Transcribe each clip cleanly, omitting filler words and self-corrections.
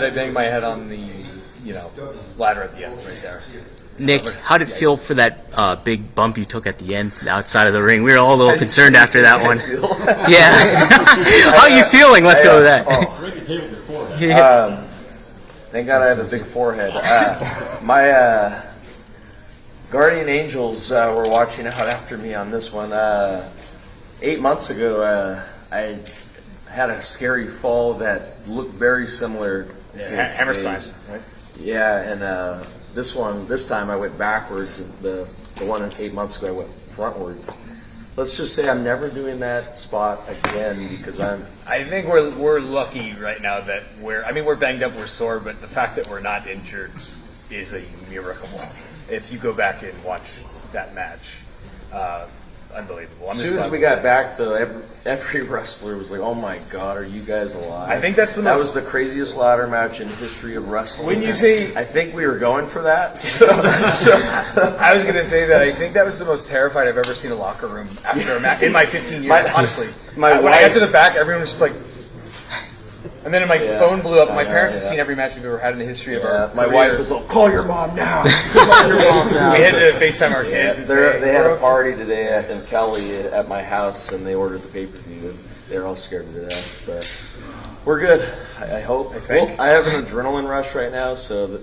I banged my head on the, ladder at the end right there. Nick, how did it feel for that big bump you took at the end outside of the ring? We were all a little concerned after that one. Yeah. How are you feeling? Let's go with that. Thank God I have a big forehead. My guardian angels were watching out after me on this one. 8 months ago, I had a scary fall that looked very similar to Hammerstein, right? Yeah, and this time I went backwards, and the one 8 months ago I went frontwards. Let's just say I'm never doing that spot again because I think we're lucky right now that we're banged up, we're sore, but the fact that we're not injured is a miracle. If you go back and watch that match, unbelievable. As soon as we got back, though, every wrestler was like, "Oh my God, are you guys alive?" I think that was the craziest ladder match in history of wrestling. When you say, I think we were going for that. So I was going to say that I think that was the most terrified I've ever seen a locker room after a match in my 15 years. Honestly, when I got to the back, everyone was just like. And then my phone blew up. My parents have seen every match we've ever had in the history of our My wife was like, "Call your mom now." Call your mom now. We had to FaceTime our kids. They had a party today in Kelly at my house, and they ordered the pay-per-view. And they're all scared to death, but we're good. I hope. I think. Well, I have an adrenaline rush right now, so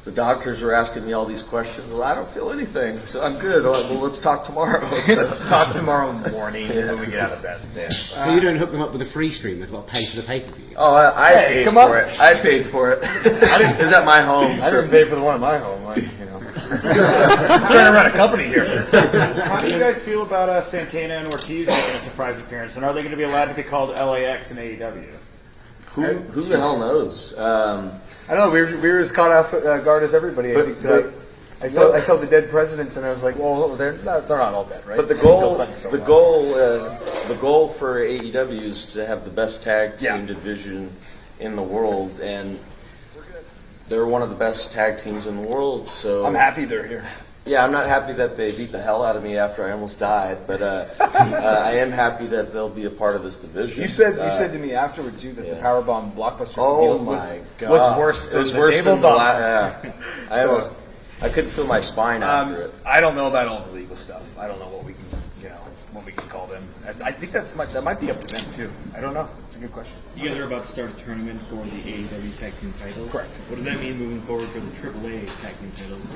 the doctors were asking me all these questions. Well, I don't feel anything, so I'm good. Well, let's talk tomorrow. Let's talk tomorrow morning when we get out of bed. Yeah. So you don't hook them up with a free stream? They've got to pay for the pay-per-view. Oh, I paid for it. I paid for it. It's at my home. I didn't pay for the one at my home. I'm trying to run a company here. How do you guys feel about Santana and Ortiz making a surprise appearance? And are they going to be allowed to be called LAX and AEW? Who the hell knows? I don't know. We were as caught off guard as everybody. I think today. I saw the dead presidents, and I was like, "Well, they're not all dead, right?" But the goal for AEW is to have the best tag team division in the world, and they're one of the best tag teams in the world. So I'm happy they're here. Yeah, I'm not happy that they beat the hell out of me after I almost died, but I am happy that they'll be a part of this division. You said to me afterward too that the Powerbomb Blockbuster God. was worse than the table bomb. I couldn't feel my spine after it. I don't know about all the legal stuff. I don't know what we can call them. I think that might be up to them too. I don't know. It's a good question. You guys are about to start a tournament for the AEW Tag Team titles. Correct. What does that mean moving forward for the AAA Tag Team titles?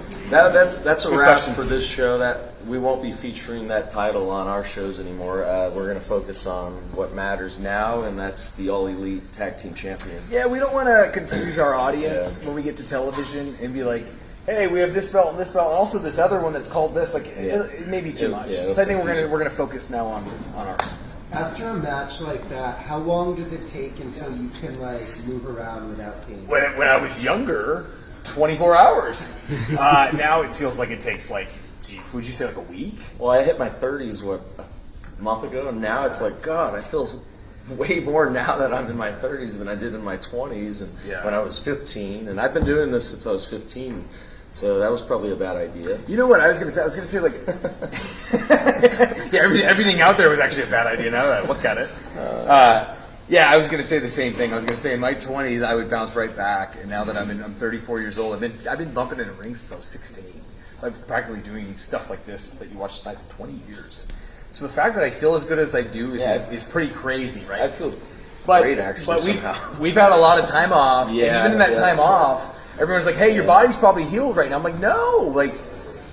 That's a wrap for this show. That we won't be featuring that title on our shows anymore. We're going to focus on what matters now, and that's the All Elite Tag Team Champions. Yeah, we don't want to confuse our audience when we get to television and be like, hey, we have this belt and this belt, and also this other one that's called this. Like, it may be too much. So I think we're gonna focus now on ours. After a match like that, how long does it take until you can move around without pain? When I was younger, 24 hours. Now it feels like it takes would you say a week? Well, I hit my 30s a month ago, and now it's like, God, I feel way more now that I'm in my 30s than I did in my 20s and when I was 15. And I've been doing this since I was 15. So that was probably a bad idea. You know what I was going to say? I was going to say, everything out there was actually a bad idea now that I look at it. I was going to say the same thing. I was going to say in my 20s I would bounce right back, and now that I'm 34 years old, I've been bumping in a ring since I was 16. I'm practically doing stuff like this that you watch tonight for 20 years. So the fact that I feel as good as I do is pretty crazy, right? I feel great actually. But somehow. we've had a lot of time off, and even in that time off, everyone's like, "Hey, your body's probably healed right now." I'm like, "No,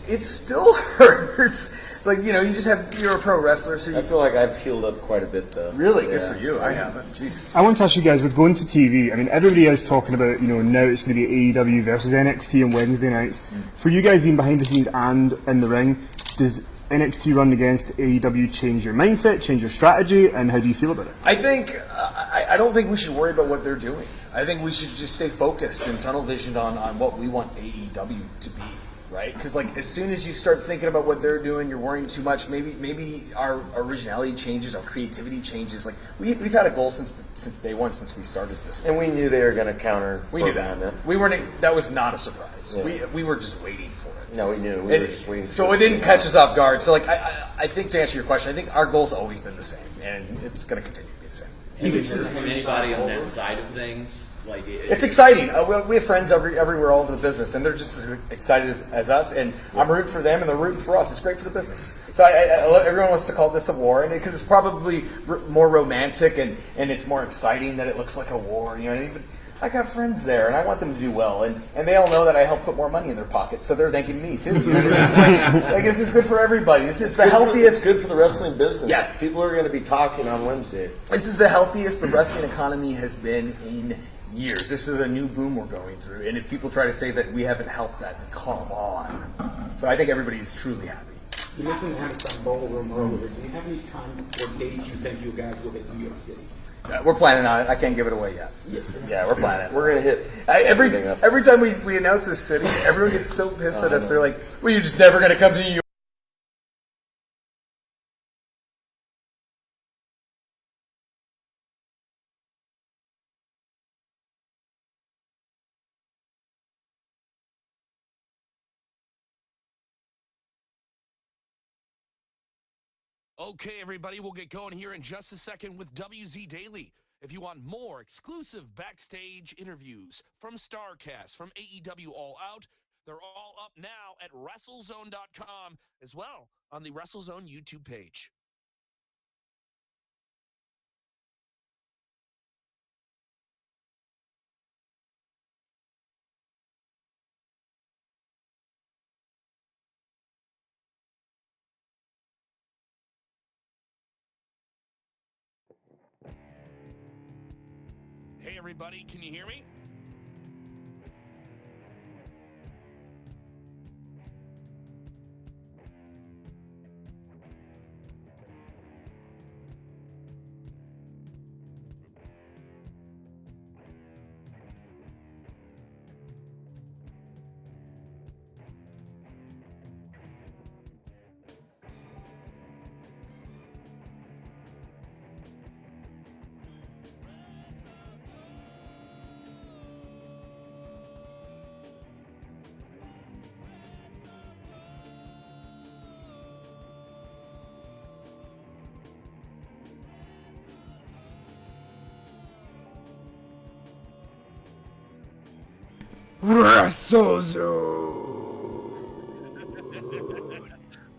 it still hurts." It's like you're a pro wrestler, so I feel like I've healed up quite a bit though. Really good for you. I haven't. Jeez. I want to ask you guys, with going to TV, I mean, everybody is talking about, now it's going to be AEW versus NXT on Wednesday nights. For you guys being behind the scenes and in the ring, does NXT run against AEW change your mindset, change your strategy, and how do you feel about it? I think I don't think we should worry about what they're doing. I think we should just stay focused and tunnel visioned on what we want AEW to be, right? Because as soon as you start thinking about what they're doing, you're worrying too much. Maybe our originality changes, our creativity changes. We've had a goal since day one, since we started this, and we knew they were going to counter. We knew that. We weren't. That was not a surprise. Yeah. We were just waiting for it. No, we knew. We were just waiting. So it didn't catch us off guard. So I think to answer your question, I think our goal's always been the same, and it's going to continue to be the same. Have you heard from anybody on that side of things Like it's exciting. We have friends everywhere all over the business, and they're just as excited as us. And I'm rooting for them, and they're rooting for us. It's great for the business. So everyone wants to call this a war, and because it's probably more romantic and it's more exciting that it looks like a war. You know what I mean? But I got friends there, and I want them to do well, and they all know that I help put more money in their pockets, so they're thanking me too. You know what I mean? It's like this is good for everybody. This is the healthiest. Good for the wrestling business. Yes, people are going to be talking on Wednesday. This is the healthiest the wrestling economy has been in years. This is a new boom we're going through, and if people try to say that we haven't helped that, come on. So I think everybody's truly happy. You mentioned Hammerstein Ballroom earlier. Do you have any time or dates you think you guys will hit New York City? We're planning on it. I can't give it away yet. Yeah, we're planning. We're gonna hit every time we announce this city, everyone gets so pissed at us. They're like, "Well, you're just never gonna come to New York." Okay, everybody, we'll get going here in just a second with WZ Daily. If you want more exclusive backstage interviews from StarCast, from AEW All Out, they're all up now at WrestleZone.com, as well on the WrestleZone YouTube page. Hey, everybody, can you hear me?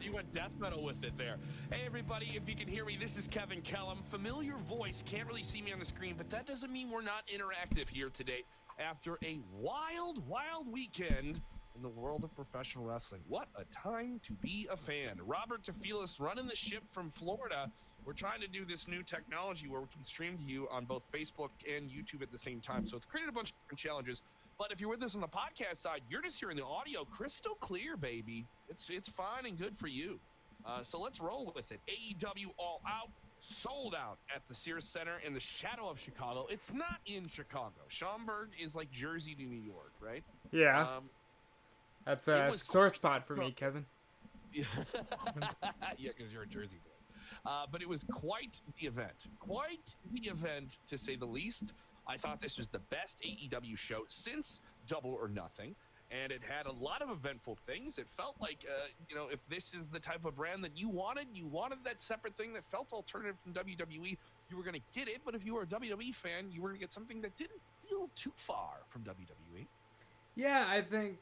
You went death metal with it there. Hey, everybody, if you can hear me, this is Kevin Kellum. Familiar voice, can't really see me on the screen, but that doesn't mean we're not interactive here today after a wild, wild weekend in the world of professional wrestling. What a time to be a fan. Robert Tefilis running the ship from Florida. We're trying to do this new technology where we can stream to you on both Facebook and YouTube at the same time. So it's created a bunch of different challenges. But if you're with us on the podcast side, you're just hearing the audio crystal clear, baby. It's fine and good for you. So let's roll with it. AEW All Out, sold out at the Sears Center in the shadow of Chicago. It's not in Chicago. Schaumburg is like Jersey to New York, right? Yeah. That's a sore spot for me, Kevin. Yeah, because you're a Jersey boy. But it was quite the event. Quite the event, to say the least. I thought this was the best AEW show since Double or Nothing. And it had a lot of eventful things. It felt like, if this is the type of brand that you wanted that separate thing that felt alternative from WWE, you were going to get it. But if you were a WWE fan, you were going to get something that didn't feel too far from WWE. Yeah, I think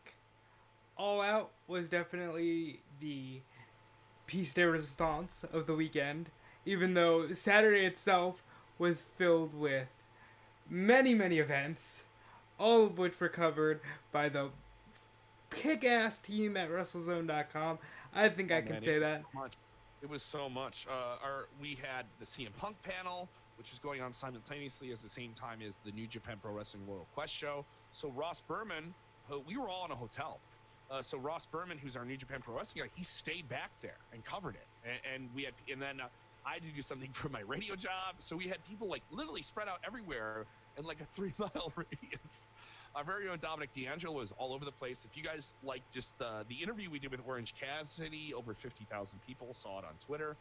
All Out was definitely the piece de resistance of the weekend, even though Saturday itself was filled with many, many events, all of which were covered by the kick-ass team at WrestleZone.com. I think I can say that. It was so much. We had the CM Punk panel, which is going on simultaneously at the same time as the New Japan Pro Wrestling Royal Quest show. So Ross Berman, we were all in a hotel. So Ross Berman, who's our New Japan Pro Wrestling guy, he stayed back there and covered it. And then I had to do something for my radio job. So we had people like literally spread out everywhere in like a 3-mile radius. Our very own Dominic D'Angelo was all over the place. If you guys like just the interview we did with Orange Cassidy, over 50,000 people saw it on Twitter.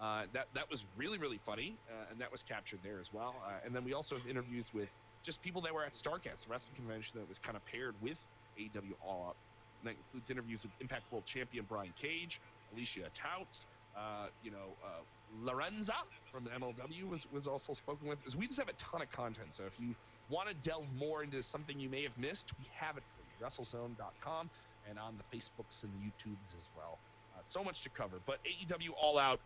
That was really, really funny, and that was captured there as well. And then we also have interviews with just people that were at StarCast, the wrestling convention that was kind of paired with AEW All Out. And that includes interviews with Impact World Champion Brian Cage, Alicia Tout, Lorenza from the MLW was also spoken with. We just have a ton of content, so if you want to delve more into something you may have missed, we have it for you. WrestleZone.com and on the Facebooks and the YouTubes as well. So much to cover. But AEW All Out,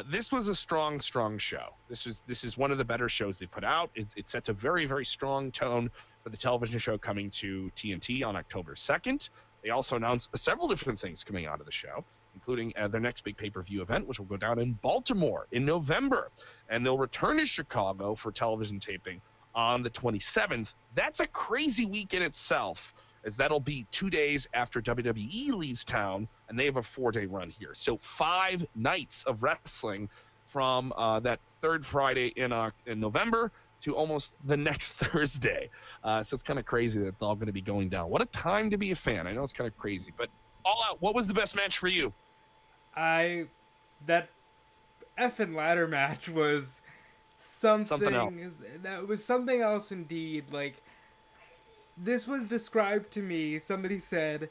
this was a strong show. This is one of the better shows they put out. It sets a very, very strong tone for the television show coming to TNT on October 2nd. They also announced several different things coming out of the show, including their next big pay-per-view event, which will go down in Baltimore in November. And they'll return to Chicago for television taping on the 27th. That's a crazy week in itself, as that'll be 2 days after WWE leaves town, and they have a 4-day run here. So 5 nights of wrestling from that third Friday in November to almost the next Thursday. So it's kind of crazy that it's all going to be going down. What a time to be a fan. I know it's kind of crazy, but All Out, what was the best match for you? That effing ladder match was something else. that was something else indeed. Like, this was described to me. Somebody said,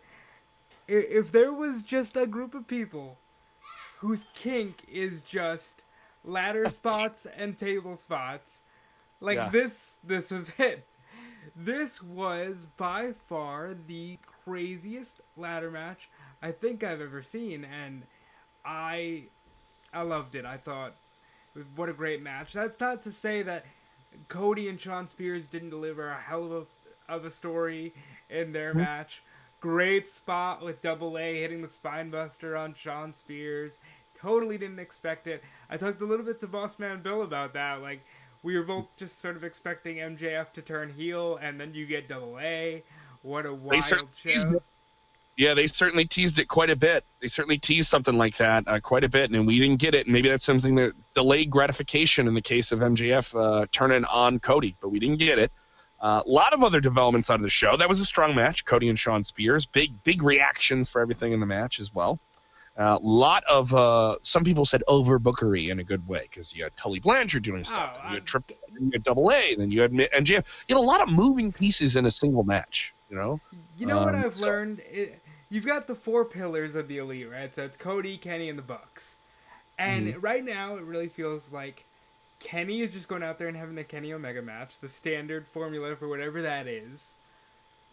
if there was just a group of people whose kink is just ladder spots and table spots, like, Yeah. this was it. This was by far the craziest ladder match I think I've ever seen, and I loved it. I thought, what a great match. That's not to say that Cody and Shawn Spears didn't deliver a hell of a story in their match. Great spot with Double A hitting the spine buster on Shawn Spears. Totally didn't expect it. I talked a little bit to Boss Man Bill about that. Like, we were both just sort of expecting MJF to turn heel, and then you get Double A. What a wild show. Yeah, they certainly teased it quite a bit. They certainly teased something like that quite a bit, and we didn't get it. And maybe that's something that delayed gratification in the case of MJF turning on Cody, but we didn't get it. A lot of other developments out of the show. That was a strong match, Cody and Shawn Spears. Big reactions for everything in the match as well. A lot of, some people said overbookery in a good way, because you had Tully Blanchard doing stuff, then you had Triple, then you had Double A, then you had MJF. You had a lot of moving pieces in a single match, you know? You know what I've learned? You've got the 4 pillars of the Elite, right? So it's Cody, Kenny, and the Bucks. And right now, it really feels like Kenny is just going out there and having a Kenny Omega match, the standard formula for whatever that is.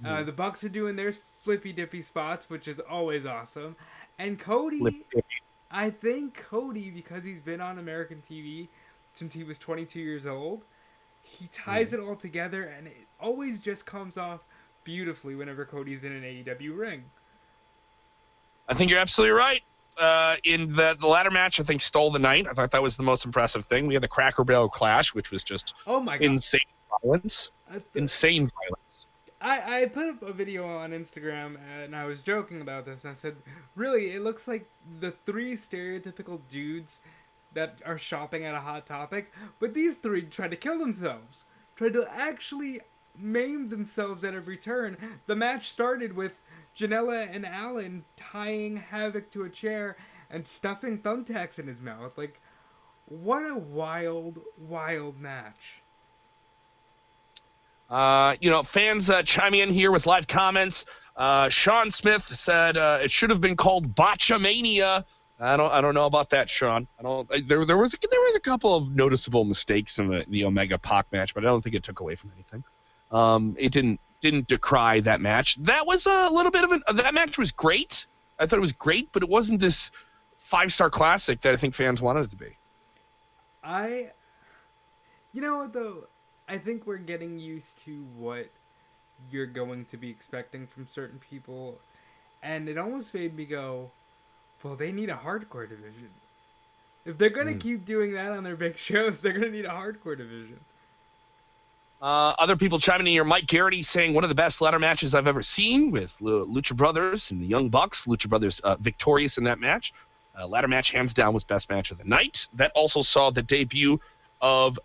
The Bucks are doing their flippy dippy spots, which is always awesome. And Cody, I think Cody, because he's been on American TV since he was 22 years old, he ties it all together, and it always just comes off beautifully whenever Cody's in an AEW ring. I think you're absolutely right. In the ladder match, I think stole the night. I thought that was the most impressive thing. We had the Cracker Barrel Clash, which was just insane violence. Insane violence. I put up a video on Instagram, and I was joking about this, and I said, really, it looks like the 3 stereotypical dudes that are shopping at a Hot Topic, but these 3 tried to kill themselves. Tried to actually maim themselves at every turn. The match started with Janela and Alan tying Havoc to a chair and stuffing thumbtacks in his mouth. Like, what a wild, wild match. Fans chiming in here with live comments. Sean Smith said it should have been called Botchamania. I don't know about that, Sean. There was a couple of noticeable mistakes in the Omega Pac match, but I don't think it took away from anything. It didn't decry that match. That was a little bit of that match was great. I thought it was great, but it wasn't this 5-star classic that I think fans wanted it to be. You know what, though? I think we're getting used to what you're going to be expecting from certain people, and it almost made me go, well, they need a hardcore division. If they're going to keep doing that on their big shows, they're going to need a hardcore division. Other people chiming in here. Mike Garrity saying one of the best ladder matches I've ever seen with Lucha Brothers and the Young Bucks. Lucha Brothers victorious in that match. Ladder match, hands down, was best match of the night. That also saw the debut of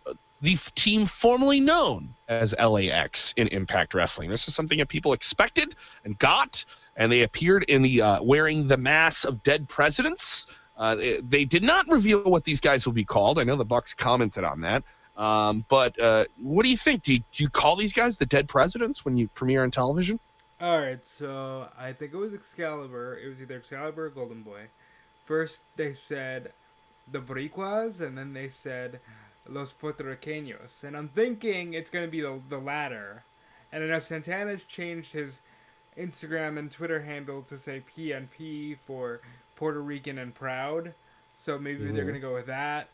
the team formerly known as LAX in Impact Wrestling. This is something that people expected and got, and they appeared in the wearing the mass of dead presidents. They did not reveal what these guys will be called. I know the Bucks commented on that. But what do you think? Do you call these guys the dead presidents when you premiere on television? All right, so I think it was Excalibur. It was either Excalibur or Golden Boy. First, they said the Boricuas, and then they said Los Puertorriqueños. And I'm thinking it's going to be the latter. And I know Santana's changed his Instagram and Twitter handle to say PNP for Puerto Rican and Proud. So maybe they're going to go with that.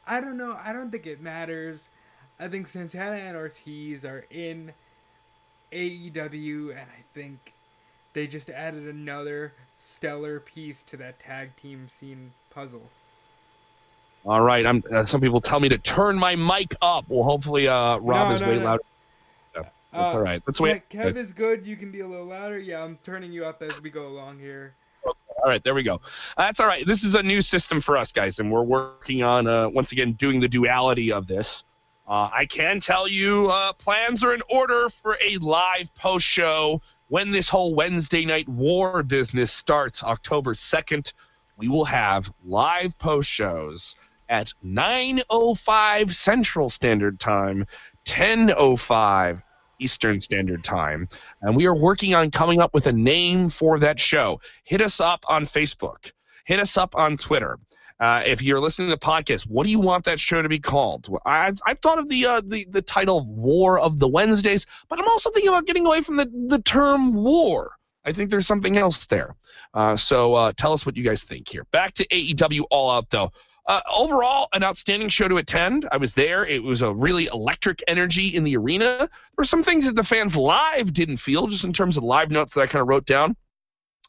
I don't know. I don't think it matters. I think Santana and Ortiz are in AEW, and I think they just added another stellar piece to that tag team scene puzzle. All right. Some people tell me to turn my mic up. Well, hopefully Rob is way louder. Yeah, that's all right. Let's wait. Kev is good. You can be a little louder. Yeah, I'm turning you up as we go along here. All right, there we go. That's all right. This is a new system for us, guys, and we're working on, once again, doing the duality of this. I can tell you plans are in order for a live post show when this whole Wednesday night war business starts October 2nd. We will have live post shows at 9:05 Central Standard Time, 10:05 Eastern Standard Time, and we are working on coming up with a name for that show. Hit us up on Facebook. Hit us up on Twitter. If you're listening to the podcast, what do you want that show to be called? I've thought of the title of War of the Wednesdays, but I'm also thinking about getting away from the term war. I think there's something else there. So tell us what you guys think here. Back to AEW All Out, though. Overall, an outstanding show to attend. I was there. It was a really electric energy in the arena. There were some things that the fans live didn't feel, just in terms of live notes that I kind of wrote down.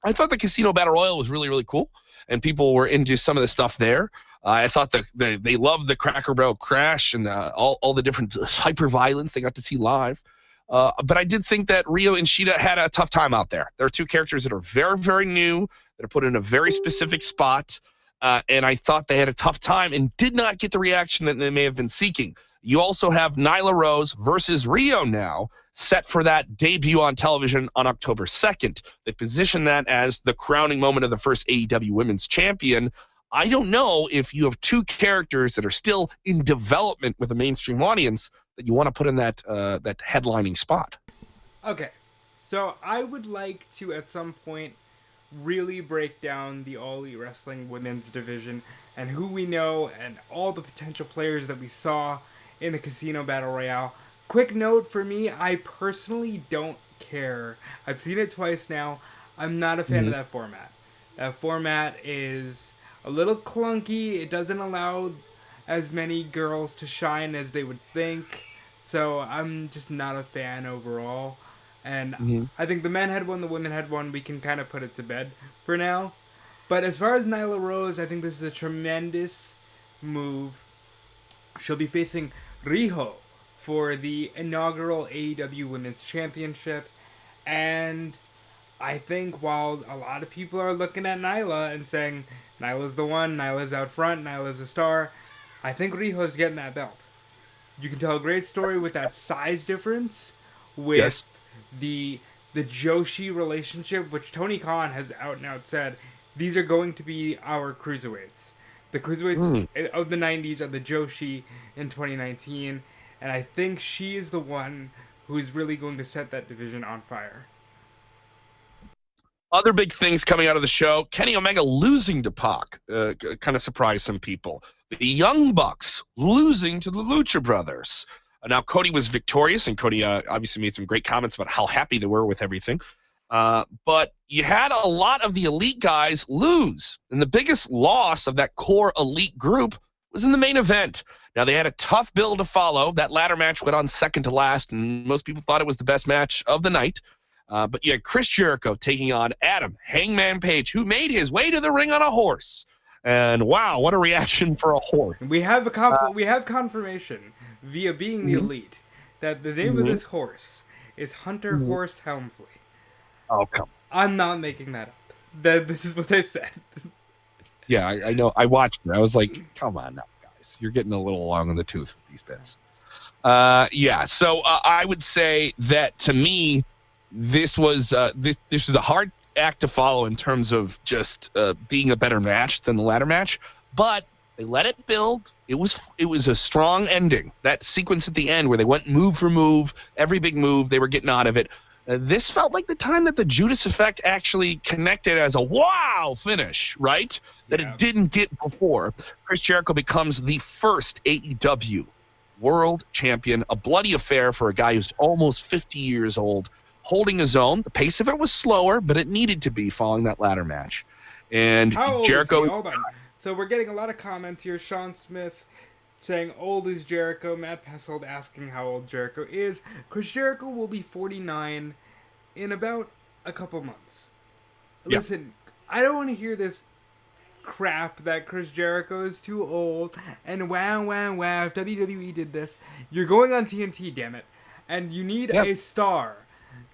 I thought the Casino Battle Royal was really, really cool, and people were into some of the stuff there. I thought they loved the Cracker Barrel Crash and all the different hyper-violence they got to see live. But I did think that Rio and Shida had a tough time out there. There are two characters that are very, very new, that are put in a very specific spot. And I thought they had a tough time and did not get the reaction that they may have been seeking. You also have Nyla Rose versus Rio now, set for that debut on television on October 2nd. They position that as the crowning moment of the first AEW Women's Champion. I don't know if you have two characters that are still in development with a mainstream audience that you want to put in that headlining spot. Okay, so I would like to, at some point, really break down the All Elite Wrestling Women's Division and who we know and all the potential players that we saw in the Casino Battle Royale. Quick note for me, I personally don't care. I've seen it twice now. I'm not a fan of that format. That format is a little clunky. It doesn't allow as many girls to shine as they would think. So I'm just not a fan overall. And I think the men had one, the women had one. We can kind of put it to bed for now. But as far as Nyla Rose, I think this is a tremendous move. She'll be facing Riho for the inaugural AEW Women's Championship. And I think while a lot of people are looking at Nyla and saying, Nyla's the one, Nyla's out front, Nyla's a star, I think Riho's getting that belt. You can tell a great story with that size difference, with the Joshi relationship, which Tony Khan has out and out said, these are going to be our cruiserweights. The cruiserweights of the 90s are the Joshi in 2019, and I think she is the one who is really going to set that division on fire. Other big things coming out of the show, Kenny Omega losing to Pac kind of surprised some people. The Young Bucks losing to the Lucha Brothers. Now, Cody was victorious, and Cody obviously made some great comments about how happy they were with everything. But you had a lot of the elite guys lose, and the biggest loss of that core elite group was in the main event. Now, they had a tough bill to follow. That ladder match went on second to last, and most people thought it was the best match of the night. But you had Chris Jericho taking on Adam Hangman Page, who made his way to the ring on a horse. And wow, what a reaction for a horse. We have confirmation via being the elite that the name of this horse is Hunter Horse Helmsley. Oh, come on. I'm not making that up. This is what they said. Yeah, I know. I watched it. I was like, come on now, guys. You're getting a little long in the tooth with these bits. So I would say that, to me, this was a hard act to follow in terms of just being a better match than the ladder match, but they let it build. It was a strong ending. That sequence at the end where they went move for move, every big move they were getting out of it This felt like the time that the Judas Effect actually connected as a wow finish, right? That Yeah. it didn't get before. Chris Jericho becomes the first AEW world champion, a bloody affair for a guy who's almost 50 years old, holding his own. The pace of it was slower, but it needed to be following that ladder match. And How old Jericho. is he? Hold on. So we're getting a lot of comments here. Sean Smith saying old is Jericho. Matt Pessold asking how old Jericho is. Chris Jericho will be 49 in about a couple months. Yeah. Listen, I don't want to hear this crap that Chris Jericho is too old and wow, if WWE did this. You're going on TNT, damn it. And you need a star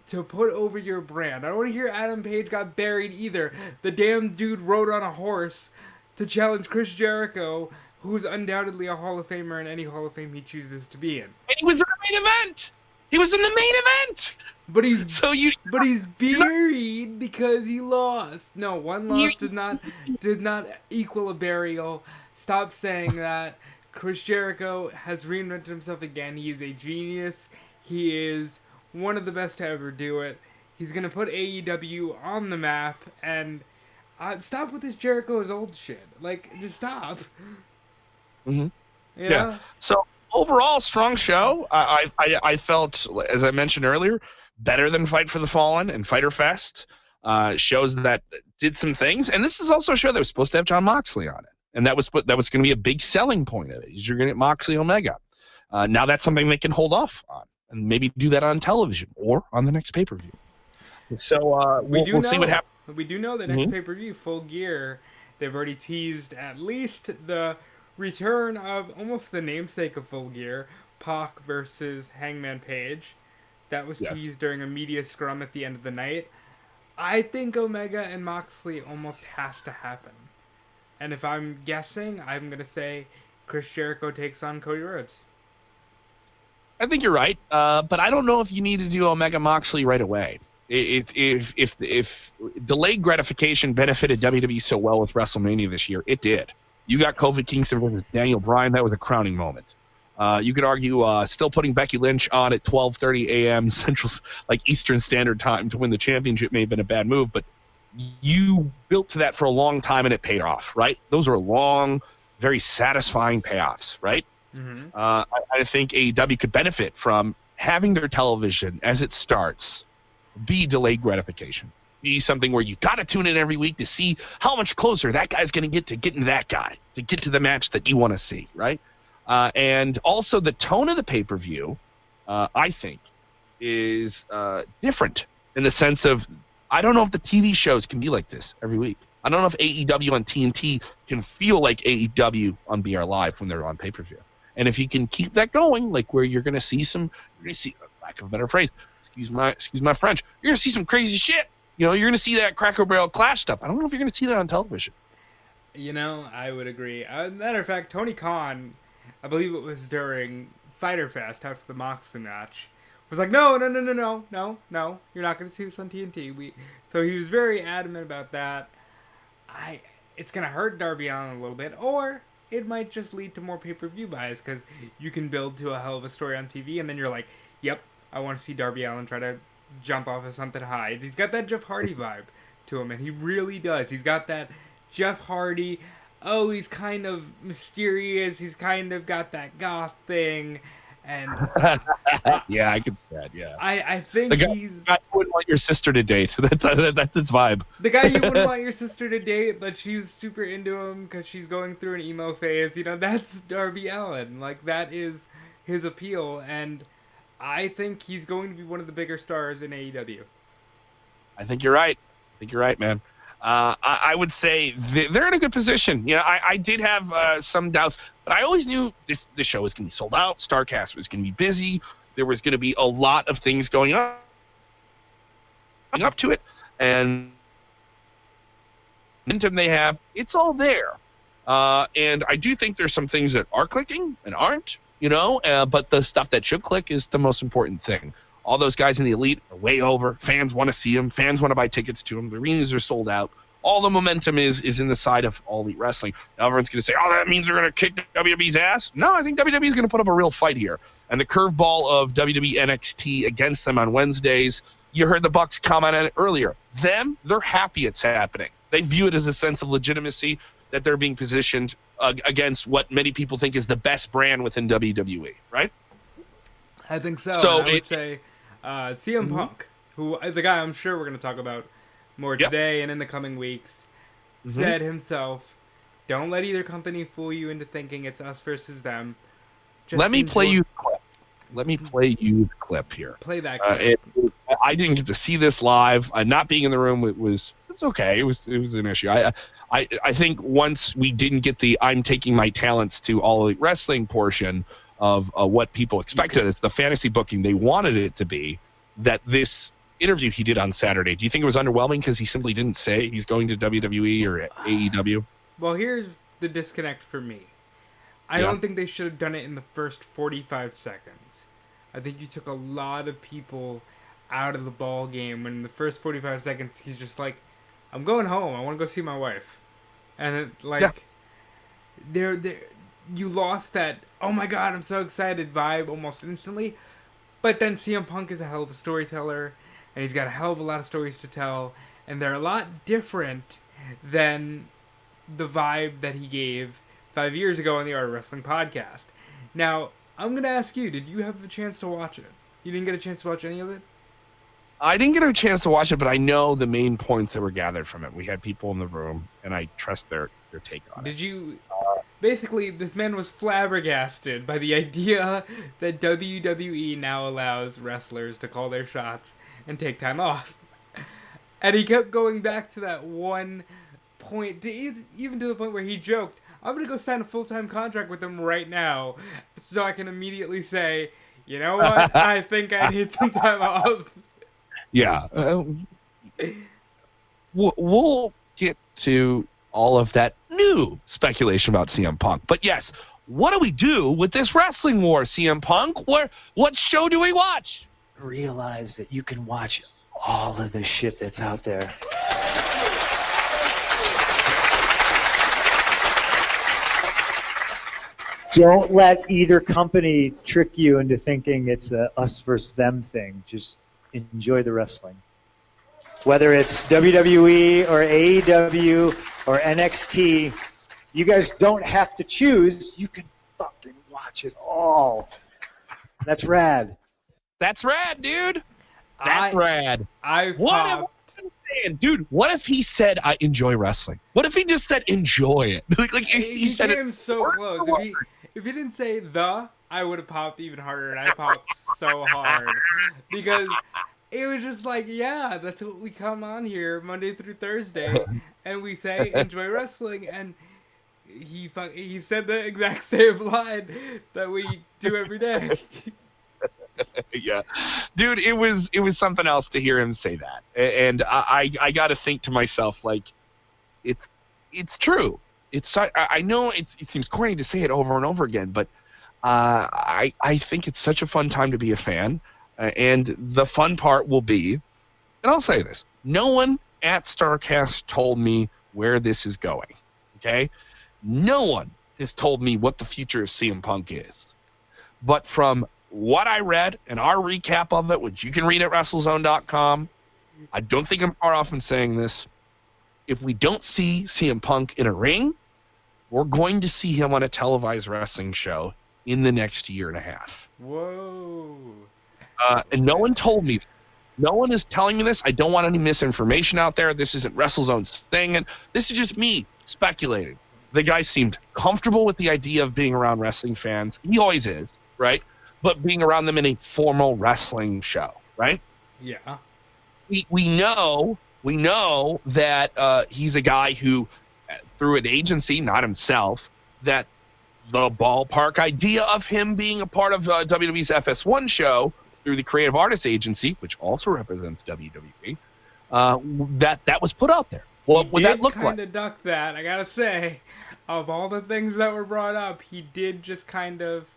to put over your brand. I don't want to hear Adam Page got buried either. The damn dude rode on a horse to challenge Chris Jericho, who's undoubtedly a Hall of Famer in any Hall of Fame he chooses to be in. And he was in the main event. He was in the main event. But he's So you. but he's buried because he lost. No, one loss did not equal a burial. Stop saying that. Chris Jericho has reinvented himself again. He is a genius. He is one of the best to ever do it. He's gonna put AEW on the map, and stop with this Jericho is old shit. Like, just stop. Mm-hmm. Yeah. So overall, strong show. I felt, as I mentioned earlier, better than Fight for the Fallen and Fighter Fest. Shows that did some things, and this is also a show that was supposed to have Jon Moxley on it, and that was going to be a big selling point of it. You're going to get Moxley Omega. Now that's something they can hold off on, and maybe do that on television or on the next pay-per-view. So we'll see what happens. We do know the next pay-per-view, Full Gear, they've already teased at least the return of almost the namesake of Full Gear, Pac versus Hangman Page. That was teased during a media scrum at the end of the night. I think Omega and Moxley almost has to happen. And if I'm guessing, I'm going to say Chris Jericho takes on Cody Rhodes. I think you're right, but I don't know if you need to do Omega Moxley right away. If delayed gratification benefited WWE so well with WrestleMania this year, it did. You got Kofi Kingston versus Daniel Bryan. That was a crowning moment. You could argue still putting Becky Lynch on at 12:30 a.m. Central, like Eastern Standard Time, to win the championship may have been a bad move, but you built to that for a long time and it paid off, right? Those are long, very satisfying payoffs, right? Mm-hmm. I think AEW could benefit from having their television as it starts be delayed gratification. Be something where you got to tune in every week to see how much closer that guy's going to get to getting that guy, to get to the match that you want to see, right? And also the tone of the pay-per-view, I think, is different in the sense of, I don't know if the TV shows can be like this every week. I don't know if AEW on TNT can feel like AEW on BR Live when they're on pay-per-view. And if you can keep that going, like where you're going to see lack of a better phrase, excuse my French, you're going to see some crazy shit. You know, you're going to see that Cracker Barrel Clash stuff. I don't know if you're going to see that on television. You know, I would agree. Matter of fact, Tony Khan, I believe it was during Fyter Fest after the Moxley match, was like, no, you're not going to see this on TNT. So he was very adamant about that. It's going to hurt Darby Allin a little bit, or it might just lead to more pay-per-view buys, because you can build to a hell of a story on TV, and then you're like, yep, I want to see Darby Allin try to jump off of something high. He's got that Jeff Hardy vibe to him, and he really does. He's got that Jeff Hardy, he's kind of mysterious, he's kind of got that goth thing, and yeah, I can see that. Yeah, I think he's the guy you wouldn't want your sister to date. That's his vibe. The guy you wouldn't want your sister to date, but she's super into him because she's going through an emo phase. You know, that's Darby Allin. Like, that is his appeal, and I think he's going to be one of the bigger stars in AEW. I think you're right. Man. I would say they're in a good position. You know, I did have some doubts, but I always knew this show was going to be sold out. StarCast was going to be busy. There was going to be a lot of things going on up to it, and momentum they have, it's all there. And I do think there's some things that are clicking and aren't, but the stuff that should click is the most important thing. All those guys in the Elite are way over. Fans want to see them. Fans want to buy tickets to them. The arenas are sold out. All the momentum is in the side of All Elite Wrestling. Now everyone's going to say, that means they're going to kick WWE's ass. No, I think WWE is going to put up a real fight here. And the curveball of WWE NXT against them on Wednesdays You heard the Bucks comment on it earlier. They're happy it's happening. They view it as a sense of legitimacy that they're being positioned against what many people think is the best brand within WWE, right? I think so. So And I would say CM Punk, who the guy I'm sure we're going to talk about more Yep. today and in the coming weeks, said himself, "Don't let either company fool you into thinking it's us versus them." Just Let me play enjoy- you the clip. Let me play you the clip here. Play that clip. I didn't get to see this live. Not being in the room, it's okay. It was an issue. I think once we didn't get the I'm taking my talents to All Elite Wrestling portion of what people expected, it's the fantasy booking they wanted it to be, that this interview he did on Saturday, do you think it was underwhelming because he simply didn't say he's going to WWE or AEW? Well, here's the disconnect for me. I don't think they should have done it in the first 45 seconds. I think you took a lot of people out of the ball game when in the first 45 seconds he's just like, I'm going home. I want to go see my wife. And it, like, there, you lost that, oh my god, I'm so excited vibe almost instantly. But then CM Punk is a hell of a storyteller, and he's got a hell of a lot of stories to tell, and they're a lot different than the vibe that he gave 5 years ago on the Art of Wrestling podcast. Now, I'm going to ask you, did you have a chance to watch it? You didn't get a chance to watch any of it? I didn't get a chance to watch it, but I know the main points that were gathered from it. We had people in the room, and I trust their take on it. Did you... Basically, this man was flabbergasted by the idea that WWE now allows wrestlers to call their shots and take time off. And he kept going back to that one point, even to the point where he joked, I'm going to go sign a full-time contract with them right now so I can immediately say, you know what, I think I need some time off. Yeah. We'll get to all of that new speculation about CM Punk. But yes, what do we do with this wrestling war, CM Punk? What show do we watch? Realize that you can watch all of the shit that's out there. Don't let either company trick you into thinking it's a us versus them thing. Just enjoy the wrestling. Whether it's WWE or AEW or NXT, you guys don't have to choose. You can fucking watch it all. That's rad. That's rad, dude. That's rad. Dude, what if he said, I enjoy wrestling? What if he just said, enjoy it? like he said came so close. If he didn't say the, I would have popped even harder, and I popped so hard. Because it was just like, yeah, that's what we come on here Monday through Thursday, and we say, enjoy wrestling, and he said the exact same line that we do every day. Yeah, dude, it was something else to hear him say that, and I got to think to myself, like, it's true. I know it seems corny to say it over and over again, but I think it's such a fun time to be a fan, and the fun part will be, and I'll say this: no one at Starrcast told me where this is going. Okay, no one has told me what the future of CM Punk is, but from what I read and our recap of it, which you can read at WrestleZone.com, I don't think I'm far off in saying this. If we don't see CM Punk in a ring, we're going to see him on a televised wrestling show in the next year and a half. Whoa. And no one told me this. No one is telling me this. I don't want any misinformation out there. This isn't WrestleZone's thing. And this is just me speculating. The guy seemed comfortable with the idea of being around wrestling fans. He always is, right? But being around them in a formal wrestling show, right? Yeah. We know that he's a guy who, through an agency, not himself, that the ballpark idea of him being a part of WWE's FS1 show through the Creative Artists Agency, which also represents WWE, that was put out there. What would that look like? He did kind of duck that, I gotta say. Of all the things that were brought up, he did just kind of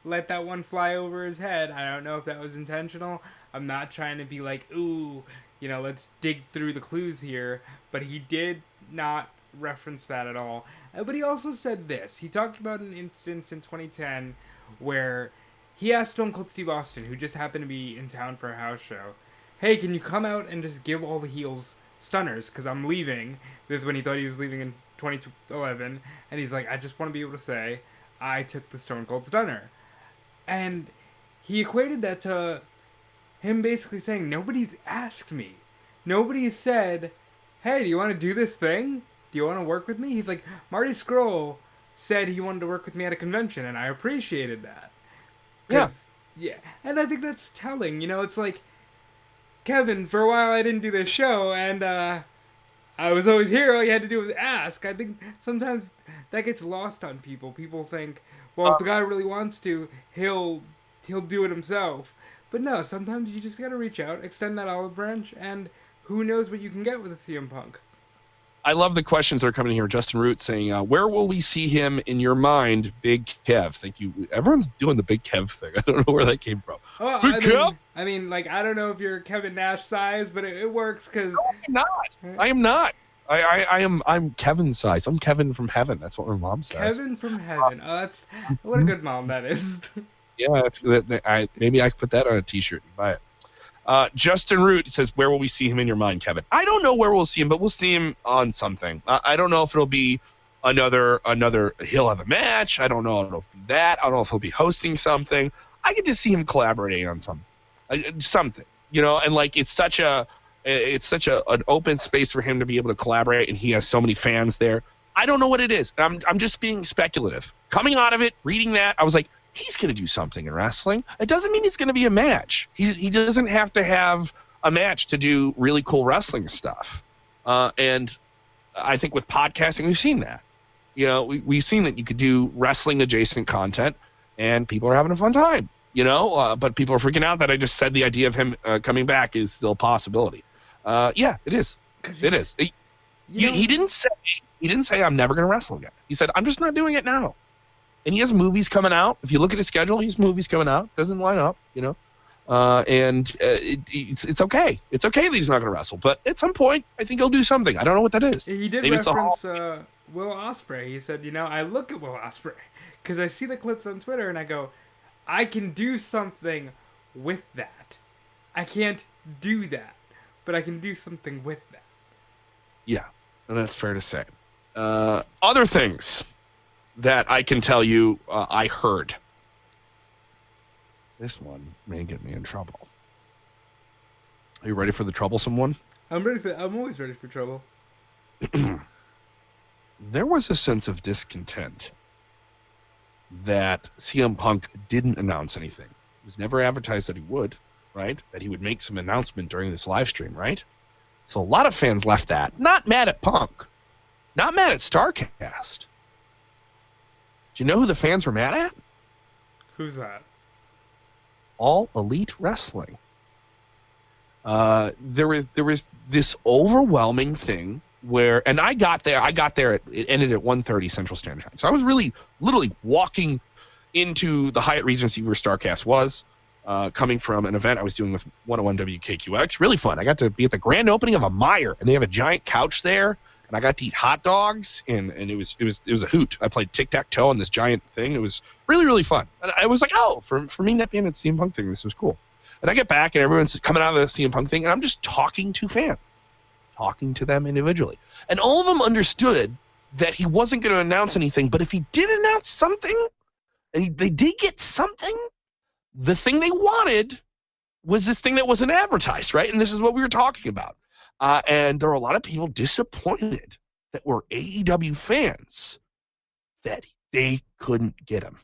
let that one fly over his head. I don't know if that was intentional. I'm not trying to be like, ooh, let's dig through the clues here. But he did not reference that at all. But he also said this. He talked about an instance in 2010 where he asked Stone Cold Steve Austin, who just happened to be in town for a house show, hey, can you come out and just give all the heels stunners? Because I'm leaving. This is when he thought he was leaving in 2011. And he's like, I just want to be able to say, I took the Stone Cold Stunner. And he equated that to him basically saying, nobody's asked me. Nobody said, hey, do you want to do this thing? Do you want to work with me? He's like, Marty Scurll said he wanted to work with me at a convention, and I appreciated that. Yeah. Yeah. And I think that's telling. You know, it's like, Kevin, for a while I didn't do this show, and I was always here. All you had to do was ask. I think sometimes that gets lost on people. People think, well, if the guy really wants to, he'll do it himself. But no, sometimes you just gotta reach out, extend that olive branch, and who knows what you can get with a CM Punk. I love the questions that are coming here. Justin Root saying, where will we see him in your mind, Big Kev? Thank you. Everyone's doing the Big Kev thing. I don't know where that came from. Oh, Big Kev? I mean, like, I don't know if you're Kevin Nash size, but it works because... No, I'm not. I am not. I'm Kevin size. I'm Kevin from heaven. That's what my mom says. Kevin from heaven. Oh, that's... What a good mom that is. Yeah, maybe I could put that on a T-shirt and buy it. Justin Root says, where will we see him in your mind, Kevin? I don't know where we'll see him, but we'll see him on something. I don't know if it'll be another. He'll have a match. I don't know if it'll be that. I don't know if he'll be hosting something. I could just see him collaborating on something, you know. And like it's such an open space for him to be able to collaborate, and he has so many fans there. I don't know what it is. I'm just being speculative. Coming out of it, reading that, I was like, he's going to do something in wrestling. It doesn't mean it's going to be a match. He doesn't have to have a match to do really cool wrestling stuff. And I think with podcasting, we've seen that. You know, we've seen that you could do wrestling adjacent content, and people are having a fun time. You know, but people are freaking out that I just said the idea of him coming back is still a possibility. Yeah, it is. It is. He didn't say I'm never going to wrestle again. He said I'm just not doing it now. And he has movies coming out. If you look at his schedule, he has movies coming out. Doesn't line up, you know. It's okay. It's okay that he's not going to wrestle. But at some point, I think he'll do something. I don't know what that is. He did reference Will Ospreay. He said, you know, I look at Will Ospreay because I see the clips on Twitter and I go, I can do something with that. I can't do that, but I can do something with that. Yeah, and that's fair to say. Other things that I can tell you I heard. This one may get me in trouble. Are you ready for the troublesome one? I'm always ready for trouble. There was a sense of discontent that CM Punk didn't announce anything. It was never advertised that he would, right? That he would make some announcement during this live stream, right? So a lot of fans left that. Not mad at Punk. Not mad at StarCast. Do you know who the fans were mad at? Who's that? All Elite Wrestling. There was this overwhelming thing where, and I got there, it ended at 1:30 Central Standard Time. So I was literally walking into the Hyatt Regency where StarCast was, coming from an event I was doing with 101 WKQX. Really fun. I got to be at the grand opening of a Meijer, and they have a giant couch there. And I got to eat hot dogs, and it was a hoot. I played tic-tac-toe on this giant thing. It was really, really fun. And I was like, oh, for me not being at the CM Punk thing, this was cool. And I get back, and everyone's coming out of the CM Punk thing, and I'm just talking to fans, talking to them individually. And all of them understood that he wasn't going to announce anything, but if he did announce something, and they did get something, the thing they wanted was this thing that wasn't advertised, right? And this is what we were talking about. And there were a lot of people disappointed that were AEW fans that they couldn't get him.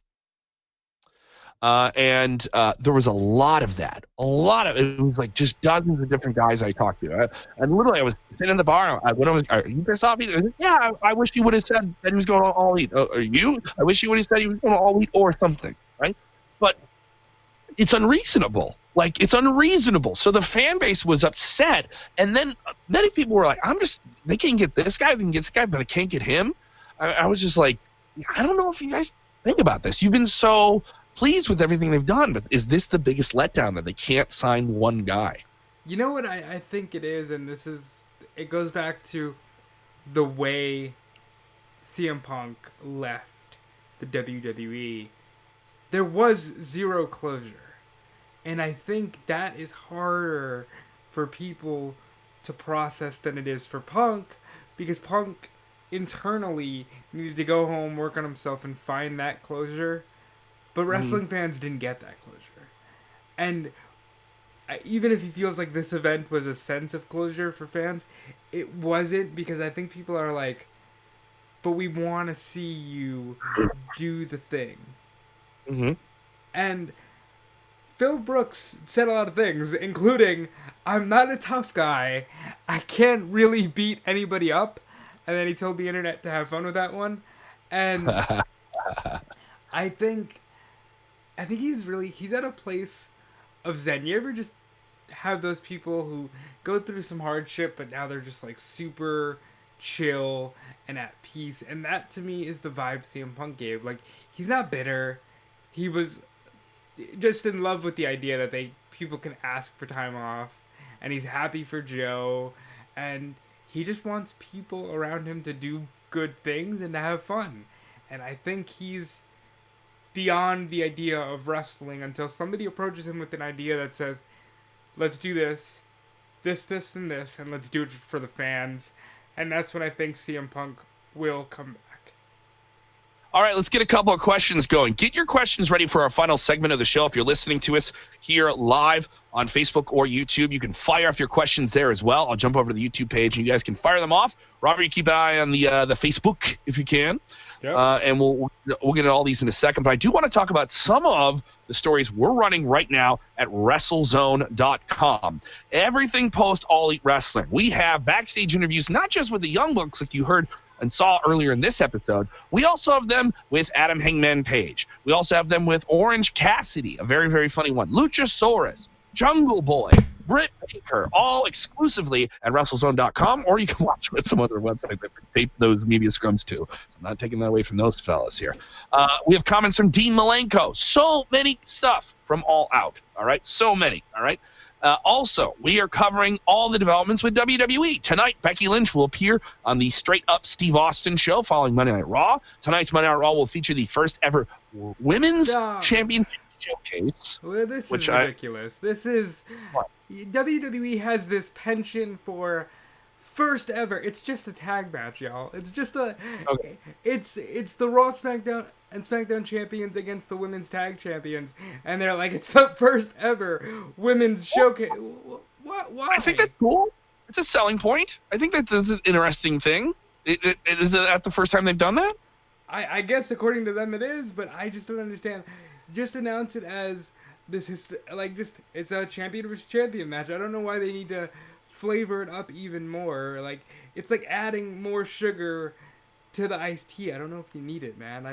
And there was a lot of that. It was like just dozens of different guys I talked to. And literally, I was sitting in the bar. Are you pissed off? Yeah, I wish he would have said that he was going to All Elite. Are you? I wish he would have said he was going to All Elite or something, right? But it's unreasonable. Like, it's unreasonable. So the fan base was upset. And then many people were like, they can't get this guy, they can get this guy, but they can't get him. I was just like, I don't know if you guys think about this. You've been so pleased with everything they've done, but is this the biggest letdown that they can't sign one guy? You know what I think it is, and it goes back to the way CM Punk left the WWE. There was zero closure. And I think that is harder for people to process than it is for Punk, because Punk internally needed to go home, work on himself, and find that closure. But wrestling fans didn't get that closure. And even if he feels like this event was a sense of closure for fans, it wasn't, because I think people are like, but we want to see you do the thing. Mm-hmm. And Phil Brooks said a lot of things, including, I'm not a tough guy. I can't really beat anybody up. And then he told the internet to have fun with that one. And I think he's at a place of zen. You ever just have those people who go through some hardship, but now they're just like super chill and at peace? And that to me is the vibe CM Punk gave. Like, he's not bitter. He was just in love with the idea that people can ask for time off, and he's happy for Joe, and he just wants people around him to do good things and to have fun. And I think he's beyond the idea of wrestling until somebody approaches him with an idea that says, let's do this, and this, and let's do it for the fans. And that's when I think CM Punk will come back. All right, let's get a couple of questions going. Get your questions ready for our final segment of the show. If you're listening to us here live on Facebook or YouTube, you can fire off your questions there as well. I'll jump over to the YouTube page, and you guys can fire them off. Robert, you keep an eye on the Facebook if you can. Yep. And we'll get into all these in a second. But I do want to talk about some of the stories we're running right now at WrestleZone.com. Everything post All Elite Wrestling. We have backstage interviews, not just with the Young Bucks like you heard and saw earlier in this episode. We also have them with Adam Hangman Page. We also have them with Orange Cassidy, a very, very funny one. Luchasaurus, Jungle Boy, Britt Baker, all exclusively at WrestleZone.com, or you can watch them at some other website that tape those media scrums too. So I'm not taking that away from those fellas here. We have comments from Dean Malenko. So many stuff from All Out. All right, so many. All right. Also, we are covering all the developments with WWE. Tonight, Becky Lynch will appear on the Straight Up Steve Austin show following Monday Night Raw. Tonight's Monday Night Raw will feature the first ever Women's Championship Showcase. Well, this is ridiculous. This is... What? WWE has this penchant for first ever. It's just a tag match, y'all. It's just a... Okay. It's the Raw, SmackDown, and SmackDown champions against the Women's Tag Champions. And they're like, it's the first ever Women's Showcase. What? Why? I think that's cool. It's a selling point. I think that's an interesting thing. Is it at the first time they've done that? I guess according to them it is, but I just don't understand. Just announce it as this is it's a champion versus champion match. I don't know why they need to flavor it up even more. Like, it's like adding more sugar to the iced tea. I don't know if you need it, man.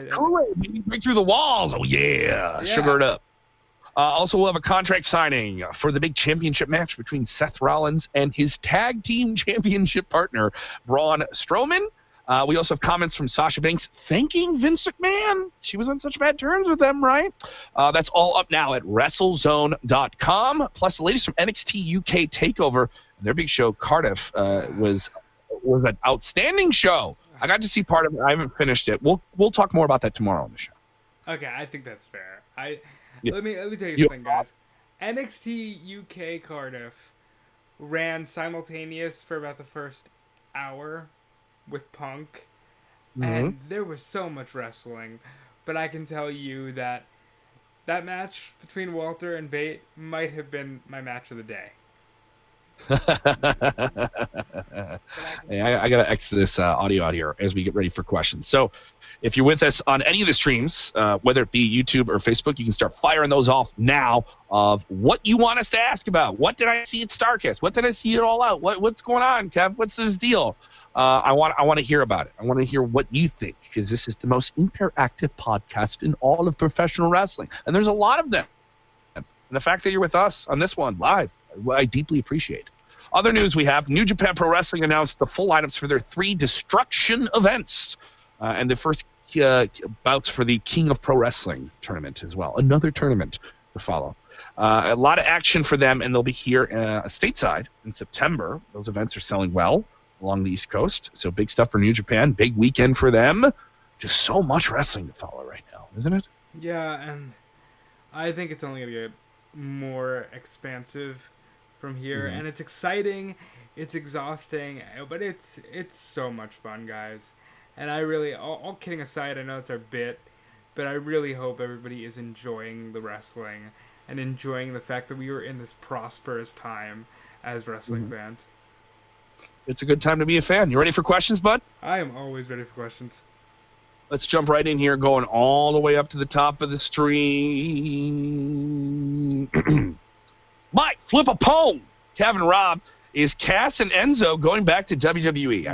Break through the walls. Oh yeah. Sugar it up. Also, we'll have a contract signing for the big championship match between Seth Rollins and his tag team championship partner, Braun Strowman. We also have comments from Sasha Banks thanking Vince McMahon. She was on such bad terms with them, right? That's all up now at WrestleZone.com. Plus, the latest from NXT UK TakeOver. Their big show, Cardiff, was an outstanding show. I got to see part of it. I haven't finished it. We'll talk more about that tomorrow on the show. Okay, I think that's fair. Let me tell you something, guys. NXT UK Cardiff ran simultaneous for about the first hour with Punk, and there was so much wrestling. But I can tell you that match between Walter and Bate might have been my match of the day. Hey, I gotta exit this audio out here as we get ready for questions. So if you're with us on any of the streams, whether it be YouTube or Facebook, you can start firing those off now of what you want us to ask about. What did I see at StarCast? What did I see at All Out? What's going on, Kev? What's this deal? I want to hear about it. I want to hear what you think, because this is the most interactive podcast in all of professional wrestling, and there's a lot of them. And the fact that you're with us on this one live, I deeply appreciate. Other news we have, New Japan Pro Wrestling announced the full lineups for their 3 Destruction events. And the first bouts for the King of Pro Wrestling tournament as well. Another tournament to follow. A lot of action for them, and they'll be here stateside in September. Those events are selling well along the East Coast. So big stuff for New Japan. Big weekend for them. Just so much wrestling to follow right now, isn't it? Yeah, and I think it's only going to get more expansive from here, and it's exciting, it's exhausting, but it's so much fun, guys. And I really, all kidding aside, I know it's our bit, but I really hope everybody is enjoying the wrestling and enjoying the fact that we were in this prosperous time as wrestling fans. It's a good time to be a fan. You ready for questions, bud? I am always ready for questions. Let's jump right in here, going all the way up to the top of the stream. Mike, flip a pole. Kevin Rob, is Cass and Enzo going back to WWE? I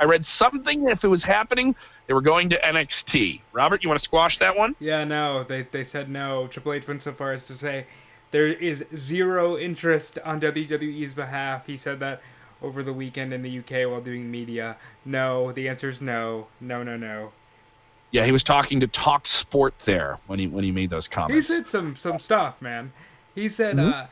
read something if it was happening, they were going to NXT. Robert, you want to squash that one? Yeah, no, they said no. Triple H went so far as to say there is zero interest on WWE's behalf. He said that over the weekend in the UK while doing media. No, the answer is no. No. Yeah, he was talking to Talk Sport there when he made those He comments. said some stuff, man. He said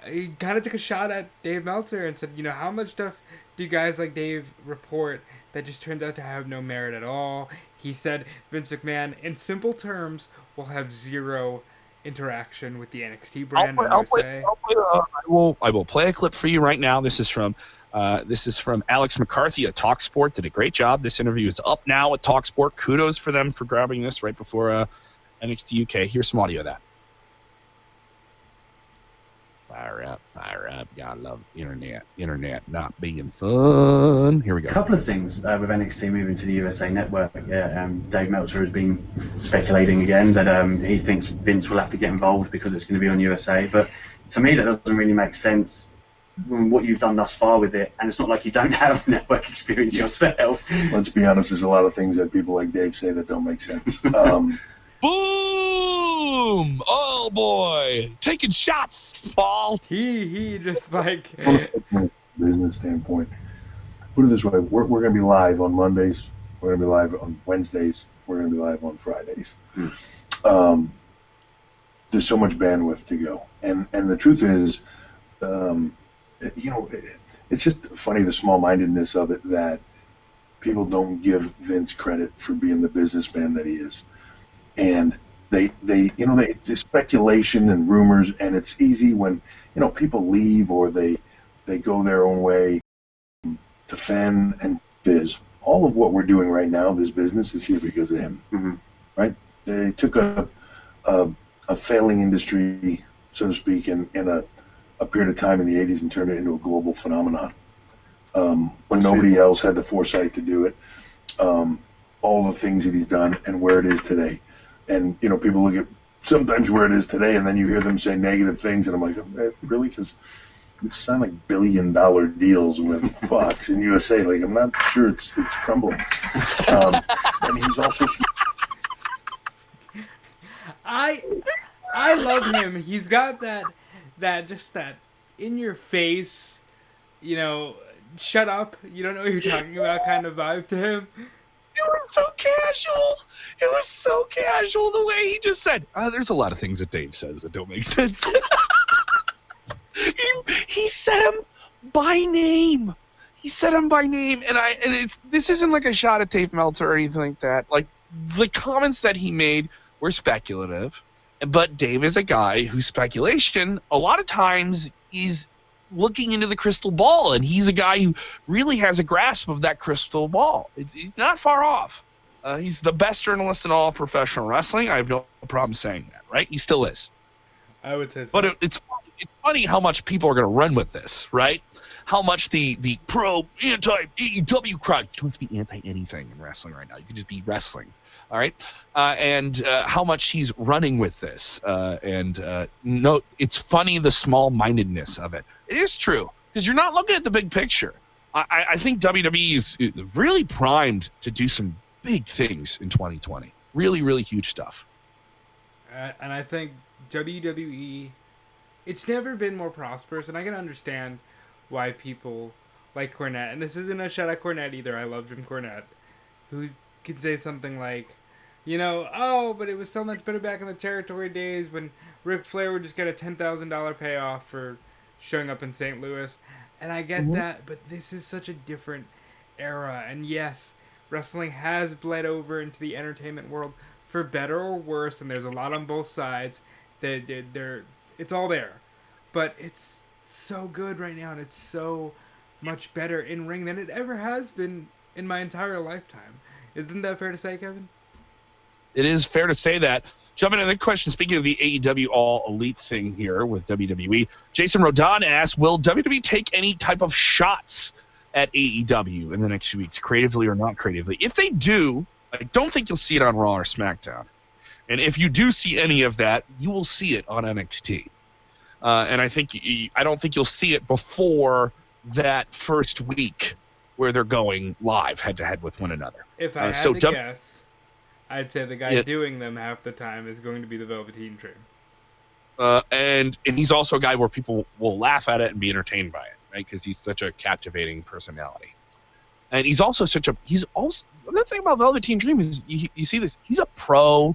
he kind of took a shot at Dave Meltzer and said, how much stuff do guys like Dave report that just turns out to have no merit at all? He said Vince McMahon, in simple terms, will have zero interaction with the NXT brand in USA. I will play a clip for you right now. This is from Alex McCarthy at TalkSport. Did a great job. This interview is up now at TalkSport. Kudos for them for grabbing this right before NXT UK. Here's some audio of that. Fire up. Gotta love internet not being fun. Here we go. A couple of things with NXT moving to the USA Network. Dave Meltzer has been speculating again that he thinks Vince will have to get involved because it's going to be on USA. But to me, that doesn't really make sense what you've done thus far with it. And it's not like you don't have network experience yourself. Let's be honest, there's a lot of things that people like Dave say that don't make sense. Boom! Oh boy, taking shots, Paul. He just like from a business standpoint. Put it this way: we're going to be live on Mondays. We're going to be live on Wednesdays. We're going to be live on Fridays. There's so much bandwidth to go, and the truth is, it's just funny the small-mindedness of it that people don't give Vince credit for being the businessman that he is. And they speculation and rumors, and it's easy when people leave or they go their own way to fan and biz. All of what we're doing right now, this business, is here because of him, right? They took a failing industry, so to speak, in a period of time in the '80s and turned it into a global phenomenon when nobody else had the foresight to do it. All the things that he's done and where it is today. And, people look at sometimes where it is today, and then you hear them say negative things, and I'm like, really? Because it sound like billion-dollar deals with Fox and USA. Like, I'm not sure it's crumbling. And he's also... I love him. He's got that in-your-face, shut up, you don't know what you're talking about kind of vibe to him. It was so casual the way he just said, there's a lot of things that Dave says that don't make sense. he said him by name. And this isn't like a shot at Dave Meltzer or anything like that. Like, the comments that he made were speculative, but Dave is a guy whose speculation a lot of times is looking into the crystal ball, and he's a guy who really has a grasp of that crystal ball. He's not far off. He's the best journalist in all of professional wrestling. I have no problem saying that, right? He still is. I would say so. But it's funny how much people are going to run with this, right? How much the pro anti-AEW crowd, you don't have to be anti-anything in wrestling right now. You can just be wrestling. All right, and how much he's running with this, no, it's funny the small-mindedness of it. It is true because you're not looking at the big picture. I think WWE is really primed to do some big things in 2020. Really, really huge stuff. And I think WWE, it's never been more prosperous, and I can understand why people like Cornette. And this isn't a shot at Cornette either. I love Jim Cornette, who can say something like, but it was so much better back in the territory days when Ric Flair would just get a $10,000 payoff for showing up in St. Louis. And I get that, but this is such a different era. And yes, wrestling has bled over into the entertainment world for better or worse, and there's a lot on both sides. It's all there. but it's so good right now, and it's so much better in ring than it ever has been in my entire lifetime. Isn't that fair to say, Kevin? It is fair to say that. Jumping into the question, speaking of the AEW All Elite thing here with WWE, Jason Rodon asked, will WWE take any type of shots at AEW in the next few weeks, creatively or not creatively? If they do, I don't think you'll see it on Raw or SmackDown. And if you do see any of that, you will see it on NXT. And I don't think you'll see it before that first week where they're going live head-to-head with one another. If I had to guess, I'd say the guy doing them half the time is going to be the Velveteen Dream. And he's also a guy where people will laugh at it and be entertained by it, right? Because he's such a captivating personality. And he's also another thing about Velveteen Dream is you see this, he's a pro.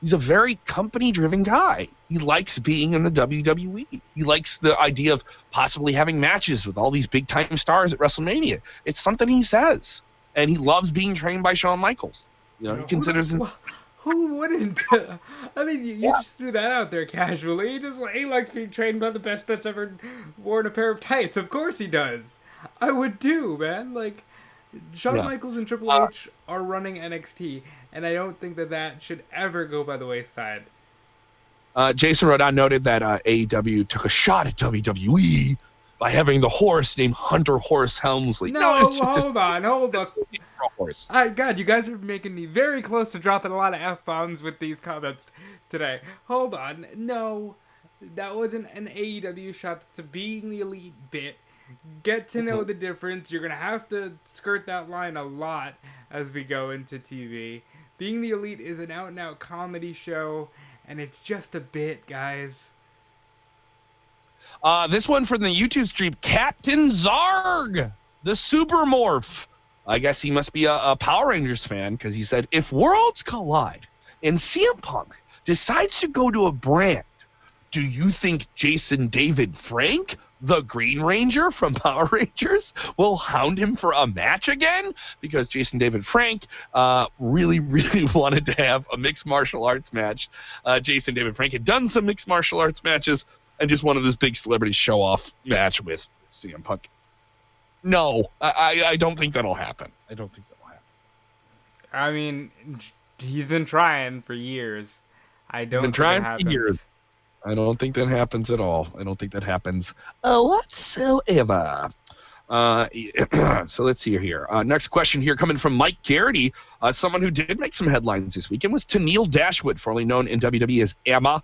He's a very company-driven guy. He likes being in the WWE. He likes the idea of possibly having matches with all these big-time stars at WrestleMania. It's something he says. And he loves being trained by Shawn Michaels. You know, he considers him... Who wouldn't? I mean, you just threw that out there casually. He likes being trained by the best that's ever worn a pair of tights. Of course he does. I would too, man. Like, Shawn Michaels and Triple H are running NXT, and I don't think that should ever go by the wayside. Jason Rodon noted that AEW took a shot at WWE by having the horse named Hunter Horse Helmsley. Hold on. Horse. God, you guys are making me very close to dropping a lot of F-bombs with these comments today. Hold on. No, that wasn't an AEW shot. That's a Being the Elite bit. Get to know the difference. You're going to have to skirt that line a lot as we go into TV. Being the Elite is an out-and-out comedy show, and it's just a bit, guys. This one from the YouTube stream, Captain Zarg, the Supermorph. I guess he must be a Power Rangers fan, because he said, if worlds collide and CM Punk decides to go to a brand, do you think Jason David Frank, the Green Ranger from Power Rangers, will hound him for a match again? Because Jason David Frank really, really wanted to have a mixed martial arts match. Jason David Frank had done some mixed martial arts matches and just wanted this big celebrity show-off match with CM Punk. No, I don't think that'll happen. I mean, he's been trying for years. I don't think trying it happens. For years. I don't think that happens at all. I don't think that happens whatsoever. So let's see here. Next question here coming from Mike Garrity. Someone who did make some headlines this weekend was Tenille Dashwood, formerly known in WWE as Emma.